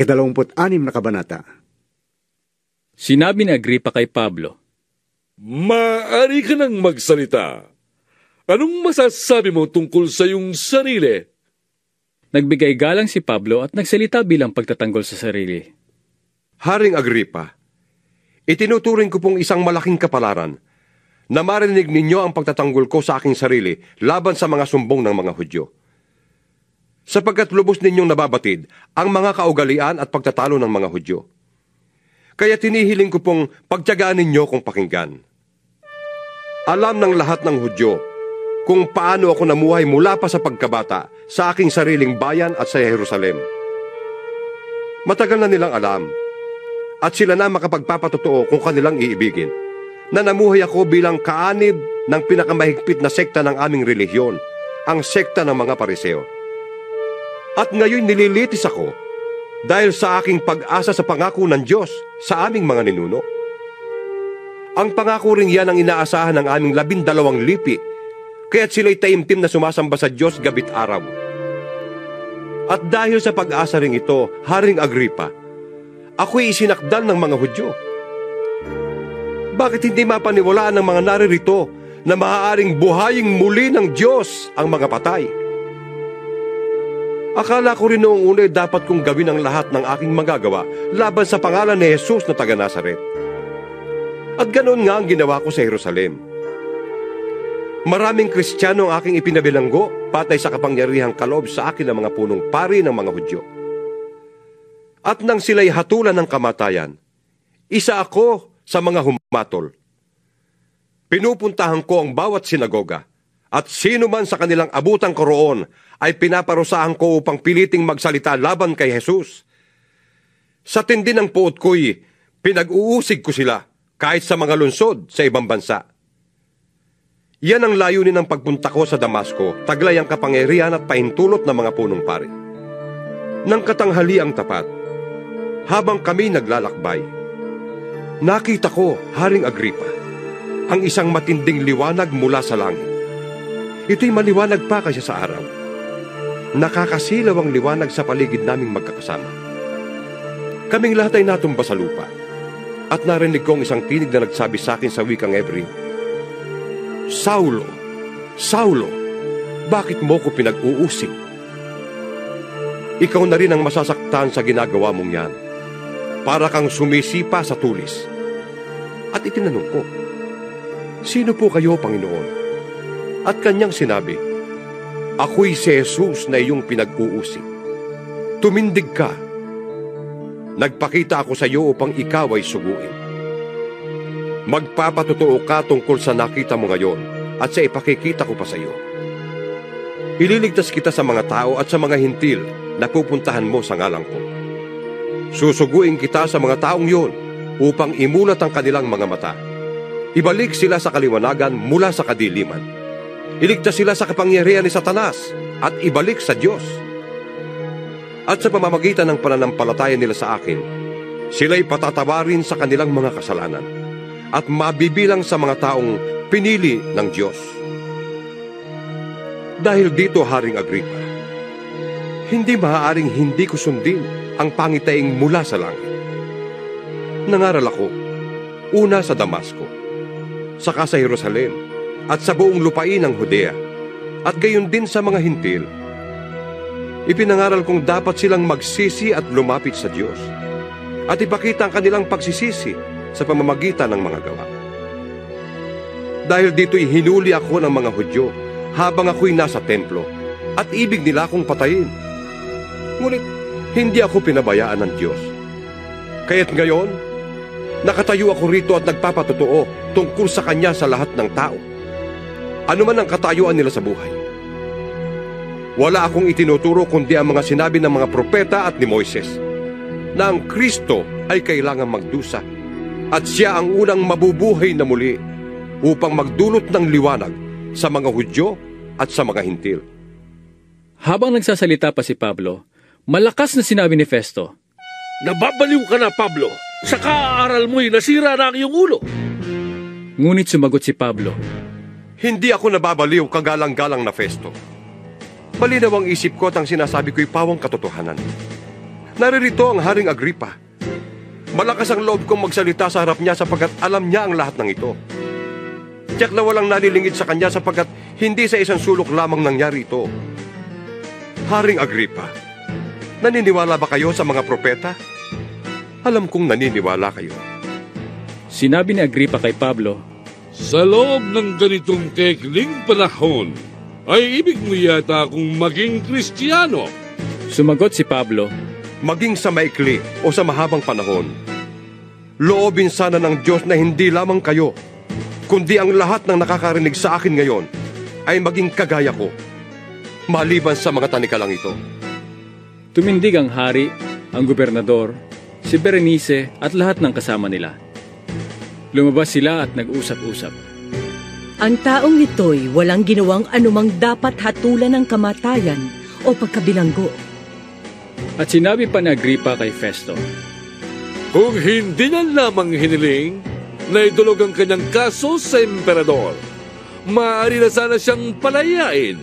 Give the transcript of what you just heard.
26 na kabanata. Sinabi ni Agripa kay Pablo, Maaari ka nang magsalita. Anong masasabi mo tungkol sa iyong sarili? Nagbigay galang si Pablo at nagsalita bilang pagtatanggol sa sarili. Haring Agripa, itinuturing ko pong isang malaking kapalaran na marinig ninyo ang pagtatanggol ko sa aking sarili laban sa mga sumbong ng mga Hudyo. Sapagkat lubos ninyong nababatid ang mga kaugalian at pagtatalo ng mga Hudyo. Kaya tinihiling ko pong pagtiyagaan ninyo kung pakinggan. Alam ng lahat ng Hudyo kung paano ako namuhay mula pa sa pagkabata sa aking sariling bayan at sa Jerusalem. Matagal na nilang alam at sila na makapagpapatotoo kung kanilang iibigin na namuhay ako bilang kaanib ng pinakamahigpit na sekta ng aming relihiyon, ang sekta ng mga Pariseo. At ngayon nililitis ako dahil sa aking pag-asa sa pangako ng Diyos sa aming mga ninuno. Ang pangako ring yan ang inaasahan ng aming 12 lipi, kaya't sila'y taimtim na sumasamba sa Diyos gabit araw. At dahil sa pag-asa ring ito, Haring Agripa, ako'y isinakdal ng mga Hudyo. Bakit hindi mapaniwalaan ng mga naririto na maaaring buhaying muli ng Diyos ang mga patay? Akala ko rin noong una dapat kong gawin ang lahat ng aking magagawa laban sa pangalan ni Jesus na taga Nazaret. At ganoon nga ang ginawa ko sa Jerusalem. Maraming Kristiyano ang aking ipinabilanggo patay sa kapangyarihang kaloob sa akin ng mga punong pari ng mga Hudyo. At nang sila'y hatulan ng kamatayan, isa ako sa mga humatol. Pinupuntahan ko ang bawat sinagoga, at sino man sa kanilang abutang ko roon ay pinaparusahan ko upang piliting magsalita laban kay Jesus. Sa tindi ng puot ko'y pinag-uusig ko sila kahit sa mga lungsod sa ibang bansa. Yan ang layunin ng pagpunta ko sa Damasco, taglay ang kapangyarihan at pahintulot ng mga punong pari. Nang katanghali ang tapat, habang kami naglalakbay, nakita ko, Haring Agripa, ang isang matinding liwanag mula sa langit. Ito'y maliwanag pa kaysa sa araw. Nakakasilaw ang liwanag sa paligid naming magkakasama. Kaming lahat ay natumba sa lupa. At narinig ko ang isang tinig na nagsabi sa akin sa wikang Hebreo, Saulo, Saulo, bakit mo ko pinag-uusig? Ikaw na rin ang masasaktan sa ginagawa mong yan. Para kang sumisipa sa tulis. At itinanong ko, sino po kayo, Panginoon? At kanyang sinabi, ako'y si Jesus na iyong pinag-uusig. Tumindig ka. Nagpakita ako sa iyo upang ikaw ay suguin. Magpapatotoo ka tungkol sa nakita mo ngayon at sa ipakikita ko pa sa iyo. Ililigtas kita sa mga tao at sa mga hintil na pupuntahan mo sa ngalan ko. Susuguin kita sa mga taong yon upang imulat ang kanilang mga mata. Ibalik sila sa kaliwanagan mula sa kadiliman. Iligtas sila sa kapangyarihan ni Satanas at ibalik sa Diyos. At sa pamamagitan ng pananampalataya nila sa akin, sila'y patatawarin sa kanilang mga kasalanan at mabibilang sa mga taong pinili ng Diyos. Dahil dito, Haring Agripa, hindi maaaring hindi ko sundin ang pangitaing mula sa langit. Nangaral ako, una sa Damasco, saka sa Jerusalem, at sa buong lupain ng Judea, at gayon din sa mga hintil. Ipinangaral kong dapat silang magsisi at lumapit sa Diyos, at ipakita ang kanilang pagsisisi sa pamamagitan ng mga gawa. Dahil dito'y hinuli ako ng mga Hudyo habang ako'y nasa templo, at ibig nila akong patayin. Ngunit hindi ako pinabayaan ng Diyos. Kaya't ngayon, nakatayo ako rito at nagpapatotoo tungkol sa Kanya sa lahat ng tao. Ano man ang katayuan nila sa buhay. Wala akong itinuturo kundi ang mga sinabi ng mga propeta at ni Moises, na ang Kristo ay kailangang magdusa, at siya ang unang mabubuhay na muli upang magdulot ng liwanag sa mga Hudyo at sa mga hintil. Habang nagsasalita pa si Pablo, malakas na sinabi ni Festo, Nababaliw ka na, Pablo. Sa kaaaral mo'y nasira na ang iyong ulo. Ngunit sumagot si Pablo, Hindi ako nababaliw, kagalang-galang na Festo. Malinaw ang isip ko at ang sinasabi ko'y pawang katotohanan. Naririto ang Haring Agripa. Malakas ang loob kong magsalita sa harap niya sapagkat alam niya ang lahat ng ito. Tiyak na walang nalilingid sa kanya sapagkat hindi sa isang sulok lamang nangyari ito. Haring Agripa, naniniwala ba kayo sa mga propeta? Alam kong naniniwala kayo. Sinabi ni Agripa kay Pablo, Sa loob ng ganitong kekling panahon, ay ibig mo yata akong maging Kristiyano. sumagot si Pablo, Maging sa maikli o sa mahabang panahon, loobin sana ng Diyos na hindi lamang kayo, kundi ang lahat ng nakakarinig sa akin ngayon ay maging kagaya ko, maliban sa mga tanikalang ito. tumindig ang hari, ang gobernador, si Berenice at lahat ng kasama nila. Lumabas sila at nag-usap-usap. Ang taong ito'y walang ginawang anumang dapat hatulan ng kamatayan o pagkabilanggo. At sinabi pa ni Agripa kay Festo, Kung hindi niya lamang hiniling na idulog ang kanyang kaso sa emperador, maaari na sana siyang palayain.